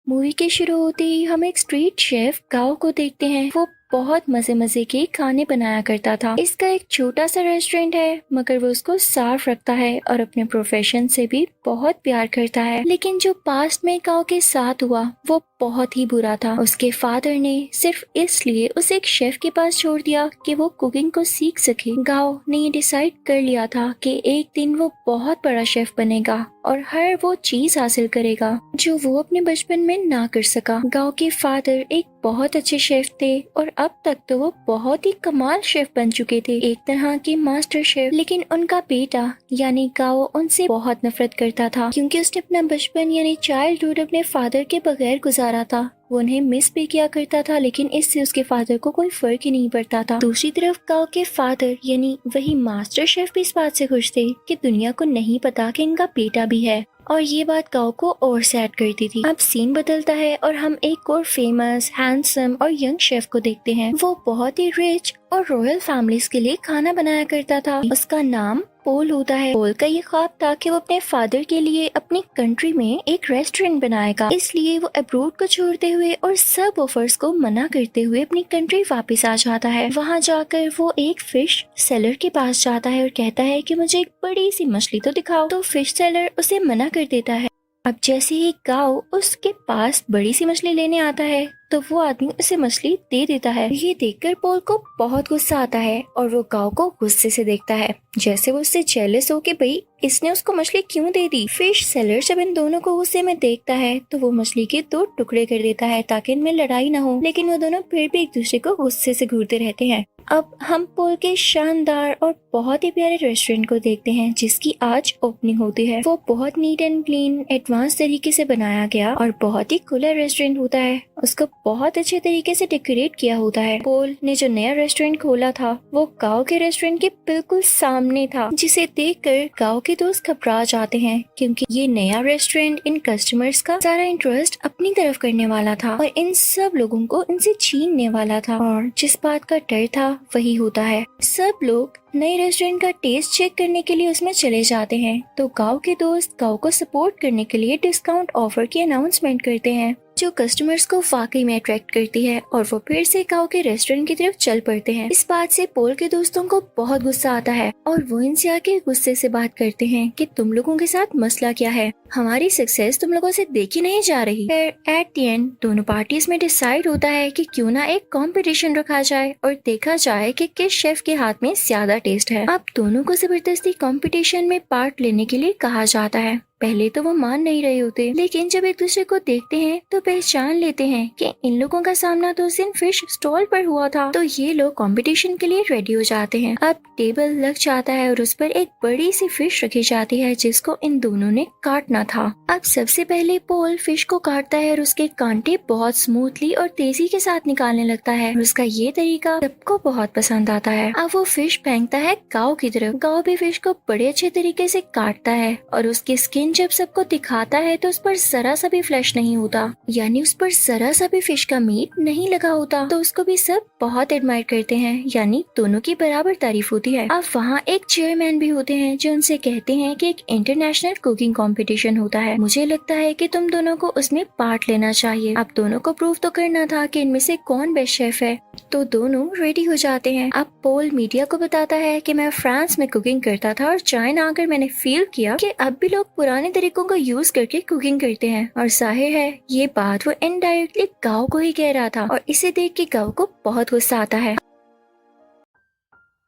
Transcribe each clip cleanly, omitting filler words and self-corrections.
Movie के शुरू होते ही हम एक स्ट्रीट शेफ गाओ को देखते हैं। वो बहुत मजे मजे के खाने बनाया करता था। इसका एक छोटा सा रेस्टोरेंट है, मगर वो उसको साफ रखता है और अपने प्रोफेशन से भी बहुत प्यार करता है। लेकिन जो पास्ट में गाओ के साथ हुआ वो बहुत ही बुरा था। उसके फादर ने सिर्फ इसलिए उसे एक शेफ के पास छोड़ दिया कि वो कुकिंग को सीख सके। गाओ ने ये डिसाइड कर लिया था कि एक दिन वो बहुत बड़ा शेफ बनेगा और हर वो चीज हासिल करेगा जो वो अपने बचपन में ना कर सका। गाओ के फादर एक बहुत अच्छे शेफ थे और अब तक तो वो बहुत ही कमाल शेफ बन चुके थे, एक तरह के मास्टर शेफ। लेकिन उनका बेटा यानी गाओ उनसे बहुत नफरत करता था, क्योंकि उसने अपना बचपन यानी चाइल्डहुड अपने फादर के बगैर गुजारा था। वो उन्हें मिस भी किया करता था, लेकिन इससे उसके फादर को कोई फर्क ही नहीं पड़ता था। दूसरी तरफ गाओ के फादर यानी वही मास्टर शेफ भी इस बात से खुश थे कि दुनिया को नहीं पता कि इनका बेटा भी है, और ये बात गाओ को और सैड करती थी। अब सीन बदलता है और हम एक और फेमस, हैंडसम और यंग शेफ को देखते हैं। वो बहुत ही रिच और रॉयल फैमिलीज के लिए खाना बनाया करता था। उसका नाम पोल होता है। पोल का ये ख्वाब था कि वो अपने फादर के लिए अपनी कंट्री में एक रेस्टोरेंट बनाएगा। इसलिए वो अब्रोड को छोड़ते हुए और सब ऑफर्स को मना करते हुए अपनी कंट्री वापस आ जाता है। वहाँ जाकर वो एक फिश सेलर के पास जाता है और कहता है कि मुझे एक बड़ी सी मछली तो दिखाओ। तो फिश सेलर उसे मना कर देता है। अब जैसे ही गाओ उसके पास बड़ी सी मछली लेने आता है तो वो आदमी उसे मछली दे देता है। ये देखकर पोल को बहुत गुस्सा आता है और वो गाओ को गुस्से से देखता है, जैसे वो उससे जेलस हो कि भाई इसने उसको मछली क्यों दे दी। फिश सेलर जब इन दोनों को गुस्से में देखता है तो वो मछली के 2 टुकड़े कर देता है ताकि इनमें लड़ाई ना हो। लेकिन वो दोनों फिर भी एक दूसरे को गुस्से से घूरते रहते हैं। अब हम पोल के शानदार और बहुत ही प्यारे रेस्टोरेंट को देखते हैं जिसकी आज ओपनिंग होती है। वो बहुत नीट एंड क्लीन एडवांस तरीके से बनाया गया और बहुत ही खुला रेस्टोरेंट होता है। उसको बहुत अच्छे तरीके से डेकोरेट किया होता है। पोल ने जो नया रेस्टोरेंट खोला था वो गाओ के रेस्टोरेंट के बिल्कुल सामने था, जिसे देखकर गाओ के दोस्त घबरा जाते हैं, क्योंकि ये नया रेस्टोरेंट इन कस्टमर्स का सारा इंटरेस्ट अपनी तरफ करने वाला था और इन सब लोगों को इनसे छीनने वाला था। और जिस बात का डर था वही होता है। सब लोग नए रेस्टोरेंट का टेस्ट चेक करने के लिए उसमें चले जाते हैं। तो गांव के दोस्त गांव को सपोर्ट करने के लिए डिस्काउंट ऑफर की अनाउंसमेंट करते हैं, जो कस्टमर्स को वाकई में अट्रैक्ट करती है, और वो फिर से गांव के रेस्टोरेंट की तरफ चल पड़ते हैं। इस बात से पोल के दोस्तों को बहुत गुस्सा आता है और वो इनसे आके गुस्से से बात करते हैं कि तुम लोगों के साथ मसला क्या है, हमारी सक्सेस तुम लोगों से देखी नहीं जा रही। फिर एट द एंड दोनों पार्टीज में डिसाइड होता है कि क्यों ना एक कंपटीशन रखा जाए और देखा जाए कि किस शेफ के हाथ में ज्यादा टेस्ट है। अब दोनों को जबरदस्ती कंपटीशन में पार्ट लेने के लिए कहा जाता है। पहले तो वो मान नहीं रहे होते, लेकिन जब एक दूसरे को देखते हैं तो पहचान लेते हैं कि इन लोगों का सामना तो उस दिन फिश स्टॉल पर हुआ था। तो ये लोग कंपटीशन के लिए रेडी हो जाते हैं। अब टेबल लग जाता है और उस पर एक बड़ी सी फिश रखी जाती है जिसको इन दोनों ने काटना था। अब सबसे पहले पोल फिश को काटता है और उसके कांटे बहुत स्मूथली और तेजी के साथ निकालने लगता है। उसका ये तरीका सबको बहुत पसंद आता है। अब वो फिश फेंकता है गाओ की तरफ। गाओ भी फिश को बड़े अच्छे तरीके से काटता है और उसकी स्किन जब सबको दिखाता है तो उस पर जरा सा भी फ्लैश नहीं होता, यानी उस पर जरा सा भी फिश का मीट नहीं लगा होता। तो उसको भी सब बहुत एडमायर करते हैं, यानी दोनों की बराबर तारीफ होती है। अब वहाँ एक चेयरमैन भी होते हैं जो उनसे कहते हैं कि एक इंटरनेशनल कुकिंग कंपटीशन होता है, मुझे लगता है कि तुम दोनों को उसमें पार्ट लेना चाहिए। अब दोनों को प्रूव तो करना था कि इनमें से कौन बेस्ट शेफ है। तो दोनों रेडी हो जाते हैं। अब पोल मीडिया को बताता है कि मैं फ्रांस में कुकिंग करता था और चाइना आकर मैंने फील किया कि अब भी लोग पुराने तरीकों का यूज करके कुकिंग करते हैं। और जाहिर है ये बात वो इनडायरेक्टली गाओ को ही कह रहा था और इसे देख के गाओ को बहुत गुस्सा आता है।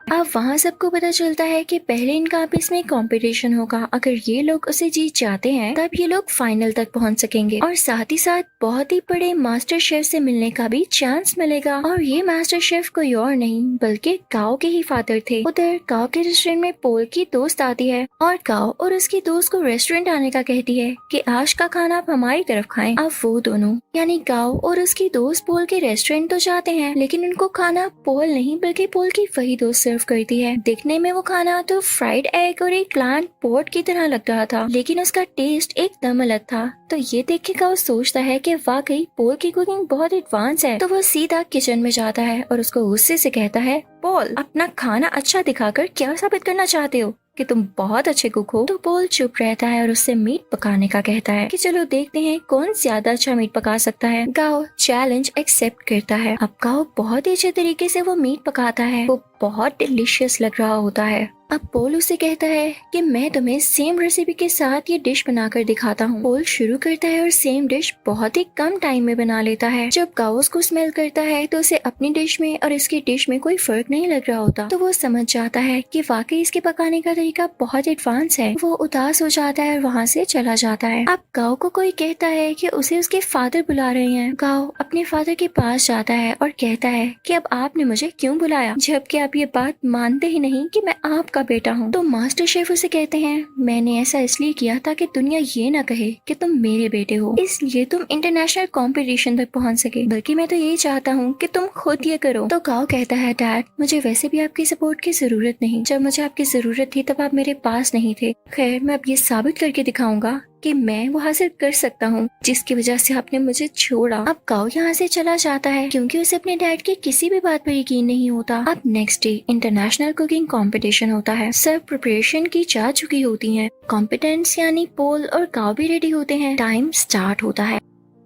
अब वहाँ सबको पता चलता है कि पहले इनका आपस में कंपटीशन होगा। अगर ये लोग उसे जीत जाते हैं तब ये लोग फाइनल तक पहुँच सकेंगे और साथ ही साथ बहुत ही बड़े मास्टर शेफ से मिलने का भी चांस मिलेगा। और ये मास्टर शेफ कोई और नहीं बल्कि गाओ के ही फादर थे। उधर गाओ के रेस्टोरेंट में पोल की दोस्त आती है और गाओ और उसकी दोस्त को रेस्टोरेंट आने का कहती है कि आज का खाना आप हमारी तरफ खाएं। अब वो दोनों यानी गाओ और उसकी दोस्त पोल के रेस्टोरेंट तो जाते हैं, लेकिन उनको खाना पोल नहीं बल्कि पोल की वही दोस्त करती है। दिखने में वो खाना तो फ्राइड एग और एक प्लांट पोट की तरह लग रहा था, लेकिन उसका टेस्ट एकदम अलग था। तो ये देख के वो सोचता है कि वाकई पोल की कुकिंग बहुत एडवांस है। तो वो सीधा किचन में जाता है और उसको गुस्से से कहता है, पोल अपना खाना अच्छा दिखाकर क्या साबित करना चाहते हो? कि तुम बहुत अच्छे कुक हो। तो पोल चुप रहता है और उससे मीट पकाने का कहता है कि चलो देखते हैं कौन ज्यादा अच्छा मीट पका सकता है। गाओ चैलेंज एक्सेप्ट करता है। अब गाओ बहुत ही अच्छे तरीके से वो मीट पकाता है। वो बहुत डिलीशियस लग रहा होता है। अब पोल उसे कहता है कि मैं तुम्हें सेम रेसिपी के साथ ये डिश बनाकर दिखाता हूँ। पोल शुरू करता है और सेम डिश बहुत ही कम टाइम में बना लेता है। जब गाओ उसको स्मेल करता है तो उसे अपनी डिश में और इसकी डिश में कोई फर्क नहीं लग रहा होता। तो वो समझ जाता है कि वाकई इसके पकाने का तरीका बहुत एडवांस है। वो उदास हो जाता है और वहाँ से चला जाता है। अब गाओ को कोई कहता है कि उसे उसके फादर बुला रहे हैं। गाओ अपने फादर के पास जाता है और कहता है कि अब आपने मुझे क्यों बुलाया, जबकि आप ये बात मानते ही नहीं कि मैं आपका बेटा हूँ। तो मास्टर शेफ उसे कहते हैं मैंने ऐसा इसलिए किया ताकि दुनिया ये ना कहे कि तुम मेरे बेटे हो, इसलिए तुम इंटरनेशनल कंपटीशन तक पहुँच सके, बल्कि मैं तो यही चाहता हूँ कि तुम खुद ये करो। तो गाओ कहता है डैड मुझे वैसे भी आपकी सपोर्ट की जरूरत नहीं, जब मुझे आपकी जरूरत थी तब आप मेरे पास नहीं थे। खैर मैं अब ये साबित करके दिखाऊंगा कि मैं वो हासिल कर सकता हूँ जिसकी वजह से आपने मुझे छोड़ा। अब गाओ यहाँ से चला जाता है क्योंकि उसे अपने डैड की किसी भी बात पर यकीन नहीं होता। अब next day international cooking competition होता है। सब प्रिपरेशन की जा चुकी होती हैं। कॉम्पिटेंट्स यानी पोल और गाओ भी रेडी होते हैं। टाइम स्टार्ट होता है।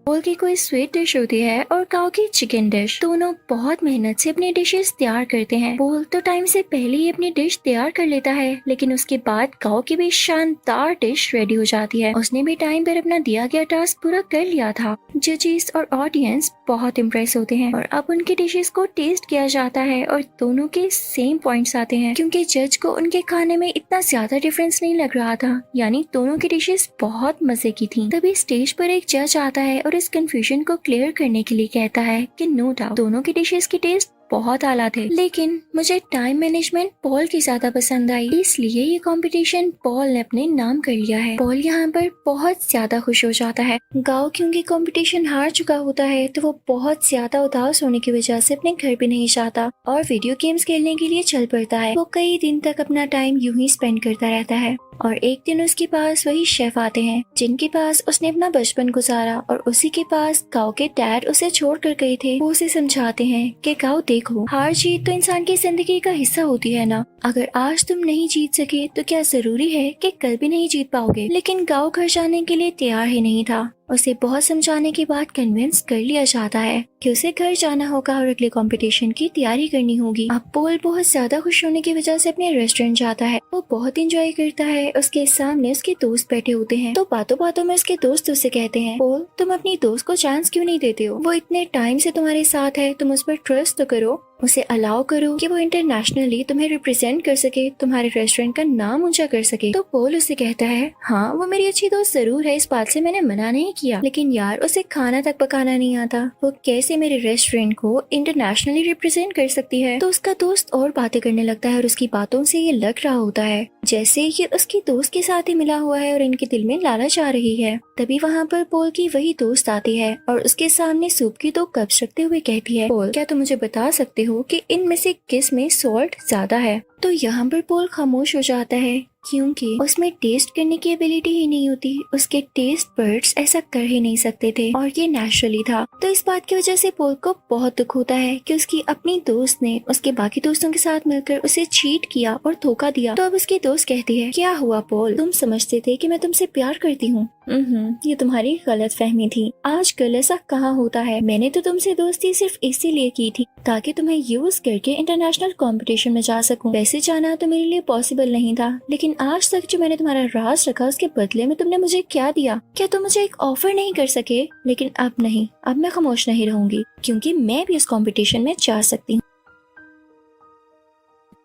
पोल की कोई स्वीट डिश होती है और गाओ की चिकन डिश। दोनों बहुत मेहनत से अपनी डिशेस तैयार करते हैं। पोल तो टाइम से पहले ही अपनी डिश तैयार कर लेता है, लेकिन उसके बाद गाओ की भी शानदार डिश रेडी हो जाती है। उसने भी टाइम पर अपना दिया गया टास्क पूरा कर लिया था। जजेस और ऑडियंस बहुत इम्प्रेस होते हैं और अब उनकी डिशेस को टेस्ट किया जाता है और दोनों के सेम पॉइंट्स आते हैं क्योंकि जज को उनके खाने में इतना ज्यादा डिफरेंस नहीं लग रहा था, यानी दोनों की डिशेस बहुत मजे की थी। तभी स्टेज पर एक जज आता है और इस कंफ्यूजन को क्लियर करने के लिए कहता है कि नो डाउट दोनों की डिशेस की टेस्ट बहुत आला थे, लेकिन मुझे टाइम मैनेजमेंट पॉल की ज्यादा पसंद आई, इसलिए ये कंपटीशन पॉल ने अपने नाम कर लिया है। पॉल यहाँ पर बहुत ज्यादा खुश हो जाता है। गाओ क्योंकि कंपटीशन हार चुका होता है तो वो बहुत ज्यादा उदास होने की वजह से अपने घर भी नहीं जाता और वीडियो गेम्स खेलने के लिए चल पड़ता है। वो कई दिन तक अपना टाइम यूं ही स्पेंड करता रहता है और एक दिन उसके पास वही शेफ आते हैं जिनके पास उसने अपना बचपन गुजारा और उसी के पास गाओ के डैड उसे छोड़ कर गए थे। वो उसे समझाते हैं कि गाओ देखो, हार जीत तो इंसान की जिंदगी का हिस्सा होती है ना। अगर आज तुम नहीं जीत सके तो क्या जरूरी है कि कल भी नहीं जीत पाओगे। लेकिन गाओ घर जाने के लिए तैयार ही नहीं था। उसे बहुत समझाने के बाद कन्विंस कर लिया जाता है कि उसे घर जाना होगा और अगले कंपटीशन की तैयारी करनी होगी। अब पोल बहुत ज्यादा खुश होने की वजह से अपने रेस्टोरेंट जाता है। वो बहुत एंजॉय करता है। उसके सामने उसके दोस्त बैठे होते हैं तो बातों बातों में उसके दोस्त उसे कहते हैं पोल तुम अपनी दोस्त को चांस क्यों नहीं देते हो, वो इतने टाइम से तुम्हारे साथ है, तुम उस पर ट्रस्ट तो करो, उसे अलाउ करो कि वो इंटरनेशनली तुम्हें रिप्रेजेंट कर सके, तुम्हारे रेस्टोरेंट का नाम ऊंचा कर सके। तो पोल उसे कहता है हाँ वो मेरी अच्छी दोस्त जरूर है, इस बात से मैंने मना नहीं किया, लेकिन यार उसे खाना तक पकाना नहीं आता, वो कैसे मेरे रेस्टोरेंट को इंटरनेशनली रिप्रेजेंट कर सकती है। तो उसका दोस्त और बातें करने लगता है और उसकी बातों से ये लग रहा होता है जैसे ये उसकी दोस्त के साथ ही मिला हुआ है और इनके दिल में लालच आ रही है। तभी वहाँ पर पोल की वही दोस्त आती है और उसके सामने सूप की 2 कप्स रखते हुए कहती है पोल क्या तुम मुझे बता सकते हो कि इनमें से किस में सॉल्ट ज्यादा है। तो यहाँ पर पोल खामोश हो जाता है क्योंकि उसमें टेस्ट करने की एबिलिटी ही नहीं होती, उसके टेस्ट बर्ड्स ऐसा कर ही नहीं सकते थे और ये नेचुरली था। तो इस बात की वजह से पोल को बहुत दुख होता है कि उसकी अपनी दोस्त ने उसके बाकी दोस्तों के साथ मिलकर उसे चीट किया और धोखा दिया। तो अब उसकी दोस्त कहती है क्या हुआ पोल, तुम समझते थे कि मैं तुमसे प्यार करती हूँ। ये तुम्हारी गलत फहमी थी, आजकल ऐसा कहाँ होता है। मैंने तो तुमसे दोस्ती सिर्फ इसीलिए की थी ताकि तुम्हें यूज करके इंटरनेशनल कंपटीशन में जा सकूं। वैसे जाना तो मेरे लिए पॉसिबल नहीं था, लेकिन आज तक जो मैंने तुम्हारा राज रखा उसके बदले में तुमने मुझे क्या दिया। क्या तुम मुझे एक ऑफर नहीं कर सके। लेकिन अब नहीं, अब मैं खामोश नहीं रहूंगी क्योंकि मैं भी इस कंपटीशन में जा सकती हूँ।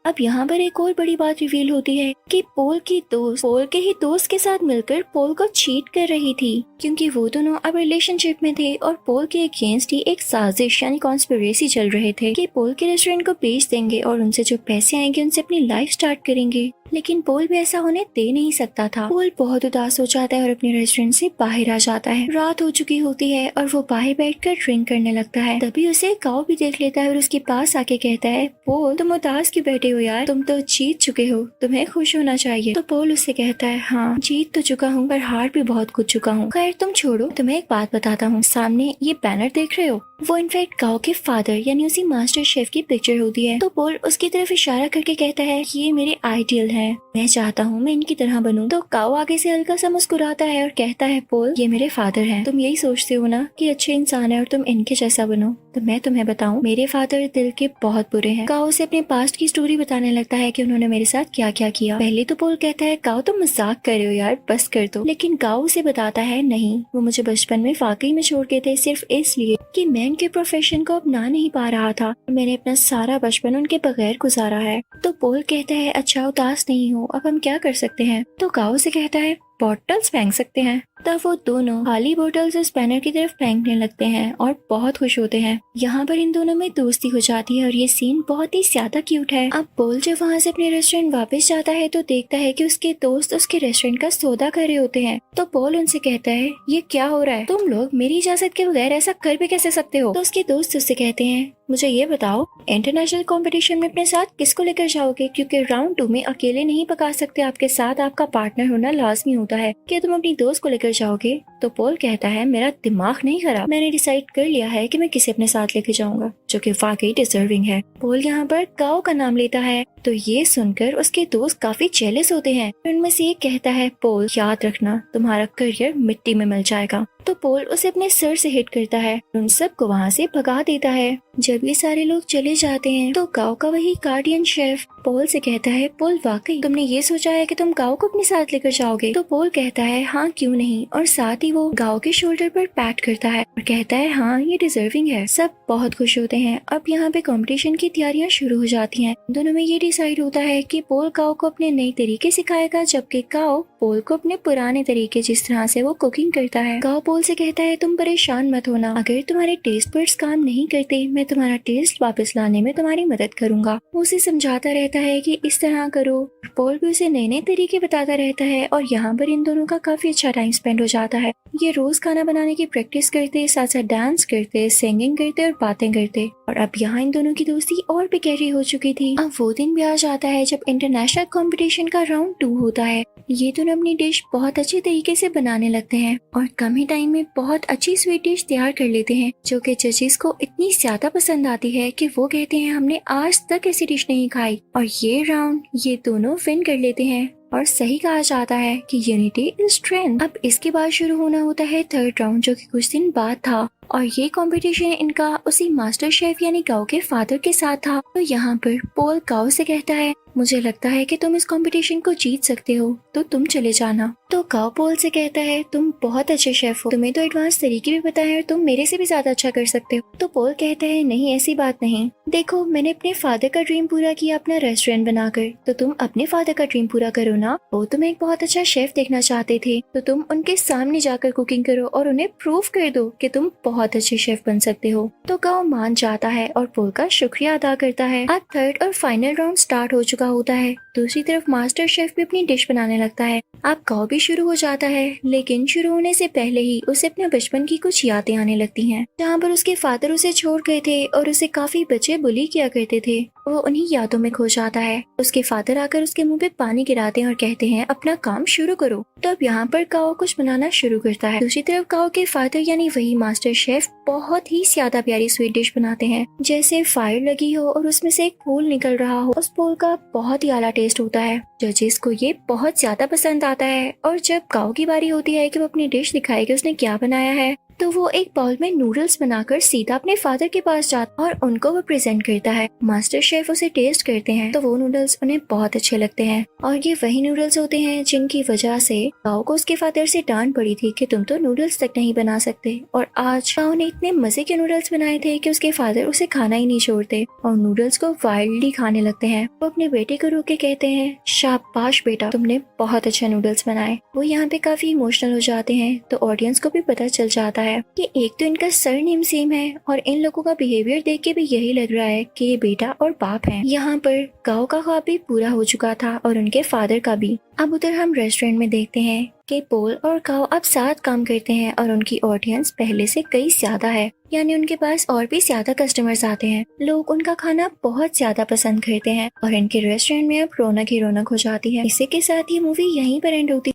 अब यहाँ पर एक और बड़ी बात रिवील होती है कि पोल की दोस्त पोल के ही दोस्त के साथ मिलकर पोल को चीट कर रही थी क्योंकि वो दोनों अब रिलेशनशिप में थे और पोल के अगेंस्ट ही एक साजिश यानी कॉन्स्पिरेसी चल रहे थे कि पोल के रेस्टोरेंट को बेच देंगे और उनसे जो पैसे आएंगे उनसे अपनी लाइफ स्टार्ट करेंगे। लेकिन पोल भी ऐसा होने दे नहीं सकता था। पोल बहुत उदास हो जाता है और अपने रेस्टोरेंट से बाहर आ जाता है। रात हो चुकी होती है और वो बाहर बैठकर ड्रिंक करने लगता है। तभी उसे गाओ भी देख लेता है और उसके पास आके कहता है पोल तुम उदास क्यों बैठे हो यार, तुम तो जीत चुके हो, तुम्हें खुश होना चाहिए। तो पोल उससे कहता है हाँ जीत तो चुका हूँ पर हार भी बहुत कुछ चुका हूँ। खैर तुम छोड़ो, तुम्हें एक बात बताता हूँ, सामने ये बैनर देख रहे हो, वो इनफैक्ट गाओ के फादर यानी उसी मास्टर शेफ की पिक्चर होती है। तो पोल उसकी तरफ इशारा करके कहता है कि ये मेरे आइडियल हैं, मैं चाहता हूँ मैं इनकी तरह बनूं। तो गाओ आगे से हल्का सा मुस्कुराता है और कहता है पोल, ये मेरे फादर हैं, तुम यही सोचते हो ना कि अच्छे इंसान है और तुम इनके जैसा बनो, तो मैं तुम्हें बताऊं मेरे फादर दिल के बहुत बुरे हैं। गाओ उसे अपने पास्ट की स्टोरी बताने लगता है कि उन्होंने मेरे साथ क्या क्या किया। पहले तो पोल कहता है गाओ तुम मजाक कर रहे हो यार, बस कर दो। लेकिन गाओ उसे बताता है नहीं, वो मुझे बचपन में वाकई में छोड़ गए थे सिर्फ इसलिए कि मैं उनके प्रोफेशन को अपना नहीं पा रहा था। मैंने अपना सारा बचपन उनके बगैर गुजारा है। तो पोल कहता है अच्छा उदास नहीं हो, अब हम क्या कर सकते हैं। तो गाओ से कहता है बॉटल्स फेंक सकते हैं। तब वो दोनों खाली बोतल्स उस बैनर की तरफ फेंकने लगते हैं और बहुत खुश होते हैं। यहाँ पर इन दोनों में दोस्ती हो जाती है और ये सीन बहुत ही ज्यादा क्यूट है। अब पोल जब वहाँ से अपने रेस्टोरेंट वापस जाता है तो देखता है कि उसके दोस्त उसके रेस्टोरेंट का सौदा कर रहे होते हैं। तो पोल उनसे कहता है ये क्या हो रहा है, तुम लोग मेरी इजाजत के बगैर ऐसा कर भी कैसे सकते हो। तो उसके दोस्त उससे कहते हैं मुझे ये बताओ इंटरनेशनल कंपटीशन में अपने साथ किसको लेकर जाओगे, क्योंकि राउंड 2 में अकेले नहीं पका सकते, आपके साथ आपका पार्टनर होना लाजमी होता है। क्या तुम अपनी दोस्त को लेकर जाओगे। तो पोल कहता है मेरा दिमाग नहीं खराब, मैंने डिसाइड कर लिया है कि मैं किसे अपने साथ लेके जाऊंगा जो कि वाकई डिजर्विंग है। पोल यहाँ पर गाओ का नाम लेता है। तो ये सुनकर उसके दोस्त काफी जेलस होते हैं। उनमें से एक कहता है पोल याद रखना तुम्हारा करियर मिट्टी में मिल जाएगा। तो पोल उसे अपने सर से हिट करता है, उन सबको वहाँ से भगा देता है। जब ये सारे लोग चले जाते हैं तो गाओ का वही गार्डियन शेफ पोल से कहता है पोल वाकई तुमने ये सोचा है कि तुम गाओ को अपने साथ लेकर जाओगे। तो पोल कहता है हाँ क्यों नहीं, और साथ ही वो गाओ के शोल्डर पर पैट करता है और कहता है हाँ ये डिजर्विंग है। सब बहुत खुश होते हैं। अब यहाँ पे कंपटीशन की तैयारियां शुरू हो जाती हैं। दोनों में ये डिसाइड होता है कि पोल गाओ को अपने नए तरीके सिखाएगा, जबकि गाओ पोल को अपने पुराने तरीके जिस तरह से वो कुकिंग करता है। गाओ पोल से कहता है तुम परेशान मत होना, अगर तुम्हारे टेस्ट बड्स काम नहीं करते मैं तुम्हारा टेस्ट वापस लाने में तुम्हारी मदद करूंगा। वो उसे समझाता रहता है कि इस तरह करो। पोल भी उसे नए नए तरीके बताता रहता है और यहाँ पर इन दोनों का काफी अच्छा टाइम स्पेंड हो जाता है। ये रोज खाना बनाने की प्रैक्टिस करते, साथ साथ डांस करते, सिंगिंग करते और बातें करते। और अब यहाँ इन दोनों की दोस्ती और भी गहरी हो चुकी थी। अब वो दिन भी आ जाता है जब इंटरनेशनल कंपटीशन का राउंड 2 होता है। ये दोनों अपनी डिश बहुत अच्छे तरीके से बनाने लगते हैं और कम ही टाइम में बहुत अच्छी स्वीट डिश तैयार कर लेते हैं, जो कि जजेस को इतनी ज्यादा पसंद आती है कि वो कहते हैं हमने आज तक ऐसी डिश नहीं खाई। और ये राउंड ये दोनों विन कर लेते हैं। और सही कहा जाता है कि यूनिटी इज स्ट्रेंथ। अब इसके बाद शुरू होना होता है थर्ड राउंड, जो कि कुछ दिन बाद था। और ये कंपटीशन इनका उसी मास्टर शेफ यानी गाओ के फादर के साथ था। तो यहाँ पर पोल गाओ से कहता है मुझे लगता है कि तुम इस कंपटीशन को जीत सकते हो, तो तुम चले जाना। तो गाओ पोल से कहता है तुम बहुत अच्छे शेफ हो, तुम्हें तो एडवांस तरीके भी पता है और तुम मेरे से भी ज्यादा अच्छा कर सकते हो। तो पोल कहता है नहीं ऐसी बात नहीं, देखो मैंने अपने फादर का ड्रीम पूरा किया अपना रेस्टोरेंट बनाकर, तो तुम अपने फादर का ड्रीम पूरा करो ना। वो तुम्हें एक बहुत अच्छा शेफ देखना चाहते थे, तो तुम उनके सामने जाकर कुकिंग करो और उन्हें प्रूव कर दो कि तुम बहुत अच्छे शेफ बन सकते हो। तो गाओ मान जाता है और पोल का शुक्रिया अदा करता है। अब थर्ड और फाइनल राउंड स्टार्ट हो चुका होता है। दूसरी तरफ मास्टर शेफ भी अपनी डिश बनाने लगता है। अब गाओ भी शुरू हो जाता है, लेकिन शुरू होने से पहले ही उसे अपने बचपन की कुछ यादें आने लगती हैं, जहाँ पर उसके फादर उसे छोड़ गए थे और उसे काफी बच्चे बुली किया करते थे। वो उन्हीं यादों में खो जाता है। उसके फादर आकर उसके मुंह पे पानी गिराते हैं और कहते हैं अपना काम शुरू करो। तो अब यहाँ पर गाओ कुछ बनाना शुरू करता है। दूसरी तरफ गाओ के फादर यानी वही मास्टर शेफ बहुत ही ज्यादा प्यारी स्वीट डिश बनाते हैं, जैसे फायर लगी हो और उसमें से एक फूल निकल रहा हो। उस फूल का बहुत ही आला टेस्ट होता है। जजेस को ये बहुत ज्यादा पसंद आता है। और जब गाओ की बारी होती है कि वो अपनी डिश दिखाए कि उसने क्या बनाया है, तो वो एक बाउल में नूडल्स बनाकर सीधा अपने फादर के पास जाता और उनको वो प्रेजेंट करता है। मास्टर शेफ उसे टेस्ट करते हैं तो वो नूडल्स उन्हें बहुत अच्छे लगते हैं। और ये वही नूडल्स होते हैं जिनकी वजह से गाओ को उसके फादर से डांट पड़ी थी कि तुम तो नूडल्स तक नहीं बना सकते। और आज गाओ ने इतने मजे के नूडल्स बनाए थे कि उसके फादर उसे खाना ही नहीं छोड़ते और नूडल्स को वाइल्डली खाने लगते हैं। वो अपने बेटे को रोक के कहते हैं शाबाश बेटा, तुमने बहुत अच्छे नूडल्स बनाए। वो यहाँ पे काफी इमोशनल हो जाते हैं। तो ऑडियंस को भी पता चल जाता है कि एक तो इनका सरनेम सेम है और इन लोगों का बिहेवियर देख के भी यही लग रहा है कि ये बेटा और बाप हैं। यहाँ पर गाओ का ख्वाब भी पूरा हो चुका था और उनके फादर का भी। अब उधर हम रेस्टोरेंट में देखते हैं कि पोल और गाओ अब साथ काम करते हैं और उनकी ऑडियंस पहले से कई ज्यादा है, यानी उनके पास और भी ज्यादा कस्टमर्स आते हैं। लोग उनका खाना बहुत ज्यादा पसंद करते हैं और इनके रेस्टोरेंट में अब रौनक ही रौनक हो जाती है। इसी के साथ ये मूवी यहीं पर एंड होती है।